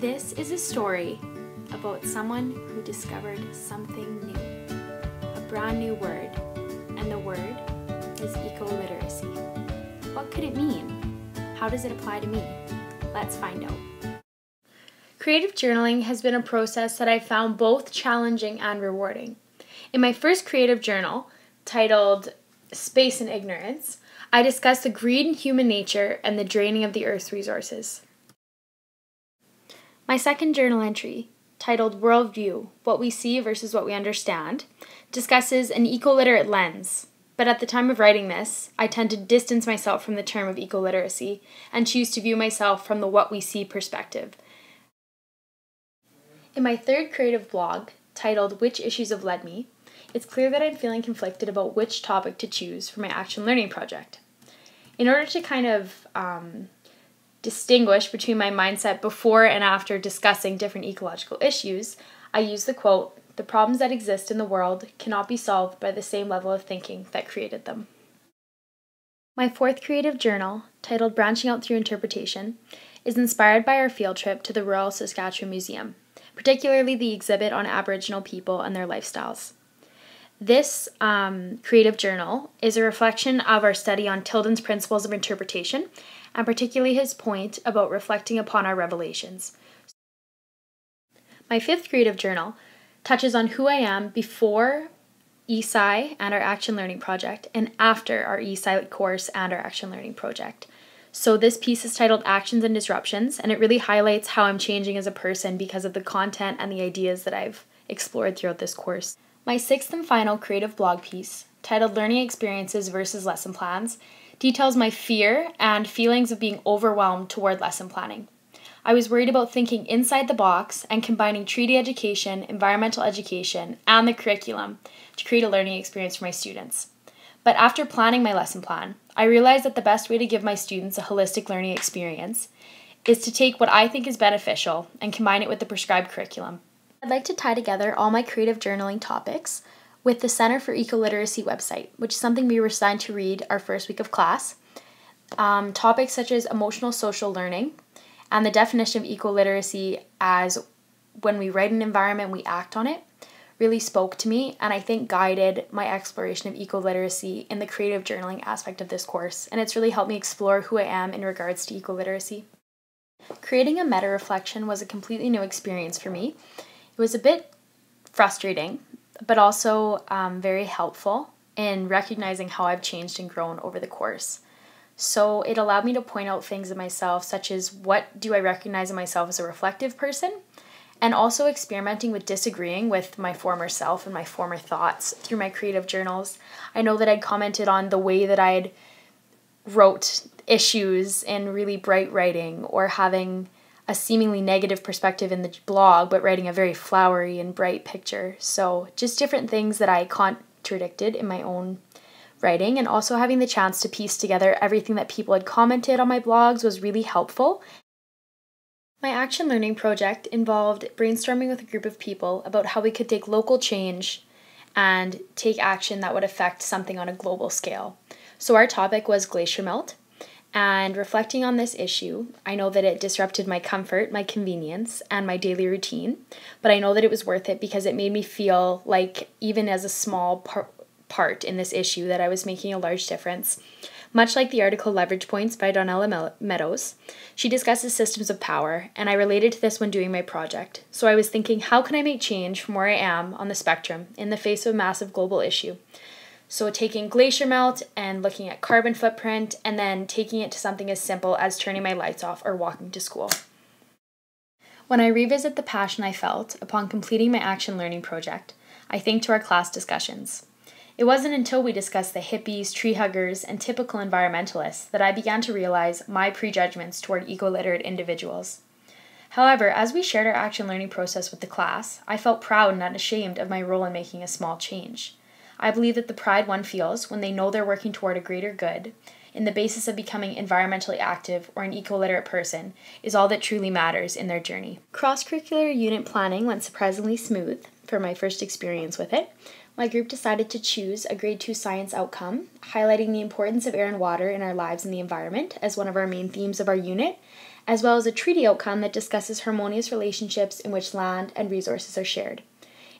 This is a story about someone who discovered something new, a brand new word, and the word is eco-literacy. What could it mean? How does it apply to me? Let's find out. Creative journaling has been a process that I found both challenging and rewarding. In my first creative journal, titled Space and Ignorance, I discussed the greed in human nature and the draining of the Earth's resources. My second journal entry, titled Worldview, What We See versus What We Understand, discusses an eco-literate lens. But at the time of writing this, I tend to distance myself from the term of eco-literacy and choose to view myself from the what we see perspective. In my third creative blog, titled Which Issues Have Led Me, it's clear that I'm feeling conflicted about which topic to choose for my action learning project. In order to kind of distinguish between my mindset before and after discussing different ecological issues, I use the quote, "The problems that exist in the world cannot be solved by the same level of thinking that created them." My fourth creative journal, titled Branching Out Through Interpretation, is inspired by our field trip to the Royal Saskatchewan Museum, particularly the exhibit on Aboriginal people and their lifestyles. This creative journal is a reflection of our study on Tilden's principles of interpretation, and particularly his point about reflecting upon our revelations. My fifth creative journal touches on who I am before ESCI and our action learning project and after our ESCI course and our action learning project. So this piece is titled Actions and Disruptions, and it really highlights how I'm changing as a person because of the content and the ideas that I've explored throughout this course. My sixth and final creative blog piece, titled Learning Experiences versus Lesson Plans, details my fear and feelings of being overwhelmed toward lesson planning. I was worried about thinking inside the box and combining treaty education, environmental education, and the curriculum to create a learning experience for my students. But after planning my lesson plan, I realized that the best way to give my students a holistic learning experience is to take what I think is beneficial and combine it with the prescribed curriculum. I'd like to tie together all my creative journaling topics with the Center for Eco-Literacy website, which is something we were assigned to read our first week of class. Topics such as emotional social learning and the definition of eco-literacy as when we write an environment, we act on it, really spoke to me and I think guided my exploration of eco-literacy in the creative journaling aspect of this course, and it's really helped me explore who I am in regards to eco-literacy. Creating a meta-reflection was a completely new experience for me. It was a bit frustrating, but also very helpful in recognizing how I've changed and grown over the course. So it allowed me to point out things in myself, such as what do I recognize in myself as a reflective person, and also experimenting with disagreeing with my former self and my former thoughts through my creative journals. I know that I'd commented on the way that I'd wrote issues in really bright writing, or having a seemingly negative perspective in the blog, but writing a very flowery and bright picture. So just different things that I contradicted in my own writing, and also having the chance to piece together everything that people had commented on my blogs was really helpful. My action learning project involved brainstorming with a group of people about how we could take local change and take action that would affect something on a global scale. So our topic was glacier melt. And reflecting on this issue, I know that it disrupted my comfort, my convenience, and my daily routine, but I know that it was worth it because it made me feel like, even as a small part in this issue, that I was making a large difference. Much like the article Leverage Points by Donella Meadows, she discusses systems of power, and I related to this when doing my project. So I was thinking, how can I make change from where I am on the spectrum in the face of a massive global issue? So taking glacier melt and looking at carbon footprint, and then taking it to something as simple as turning my lights off or walking to school. When I revisit the passion I felt upon completing my action learning project, I think to our class discussions. It wasn't until we discussed the hippies, tree huggers, and typical environmentalists that I began to realize my prejudgments toward eco-literate individuals. However, as we shared our action learning process with the class, I felt proud and unashamed of my role in making a small change. I believe that the pride one feels when they know they're working toward a greater good, in the basis of becoming environmentally active or an eco-literate person, is all that truly matters in their journey. Cross-curricular unit planning went surprisingly smooth for my first experience with it. My group decided to choose a grade 2 science outcome, highlighting the importance of air and water in our lives and the environment as one of our main themes of our unit, as well as a treaty outcome that discusses harmonious relationships in which land and resources are shared.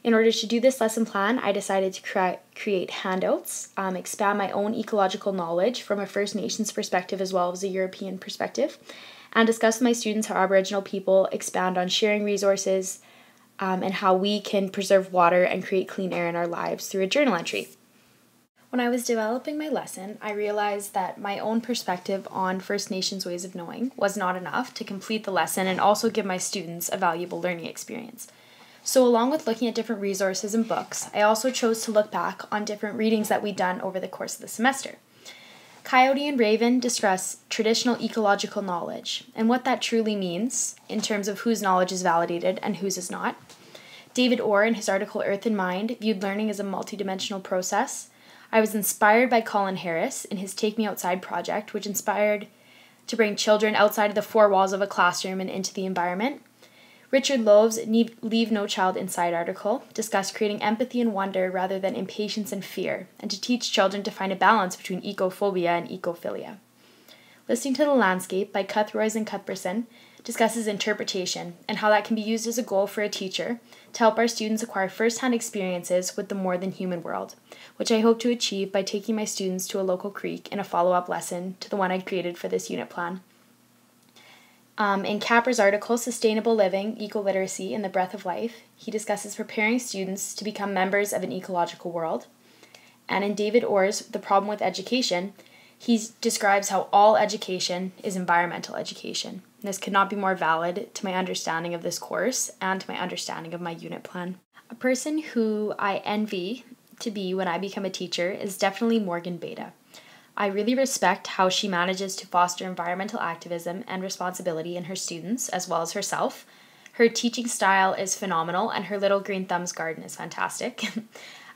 In order to do this lesson plan, I decided to create handouts, expand my own ecological knowledge from a First Nations perspective as well as a European perspective, and discuss with my students how Aboriginal people expand on sharing resources and how we can preserve water and create clean air in our lives through a journal entry. When I was developing my lesson, I realized that my own perspective on First Nations ways of knowing was not enough to complete the lesson and also give my students a valuable learning experience. So along with looking at different resources and books, I also chose to look back on different readings that we'd done over the course of the semester. Coyote and Raven discuss traditional ecological knowledge and what that truly means in terms of whose knowledge is validated and whose is not. David Orr, in his article Earth and Mind, viewed learning as a multidimensional process. I was inspired by Colin Harris in his Take Me Outside project, which inspired to bring children outside of the four walls of a classroom and into the environment. Richard Love's Leave No Child Inside article discussed creating empathy and wonder rather than impatience and fear, and to teach children to find a balance between ecophobia and ecophilia. Listening to the Landscape by Cuthroys and Cuthbertson discusses interpretation and how that can be used as a goal for a teacher to help our students acquire first-hand experiences with the more than human world, which I hope to achieve by taking my students to a local creek in a follow-up lesson to the one I created for this unit plan. In Capper's article, Sustainable Living, Eco-Literacy, and the Breath of Life, he discusses preparing students to become members of an ecological world. And in David Orr's The Problem with Education, he describes how all education is environmental education. And this could not be more valid to my understanding of this course and to my understanding of my unit plan. A person who I envy to be when I become a teacher is definitely Morgan Beta. I really respect how she manages to foster environmental activism and responsibility in her students as well as herself. Her teaching style is phenomenal and her Little Green Thumbs garden is fantastic.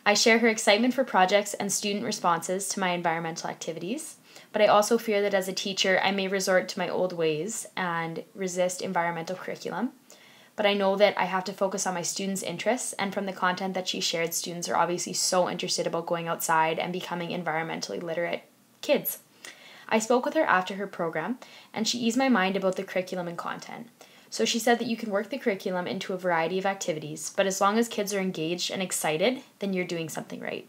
I share her excitement for projects and student responses to my environmental activities, but I also fear that as a teacher I may resort to my old ways and resist environmental curriculum. But I know that I have to focus on my students' interests, and from the content that she shared, students are obviously so interested about going outside and becoming environmentally literate kids. I spoke with her after her program, and she eased my mind about the curriculum and content. So she said that you can work the curriculum into a variety of activities, but as long as kids are engaged and excited, then you're doing something right.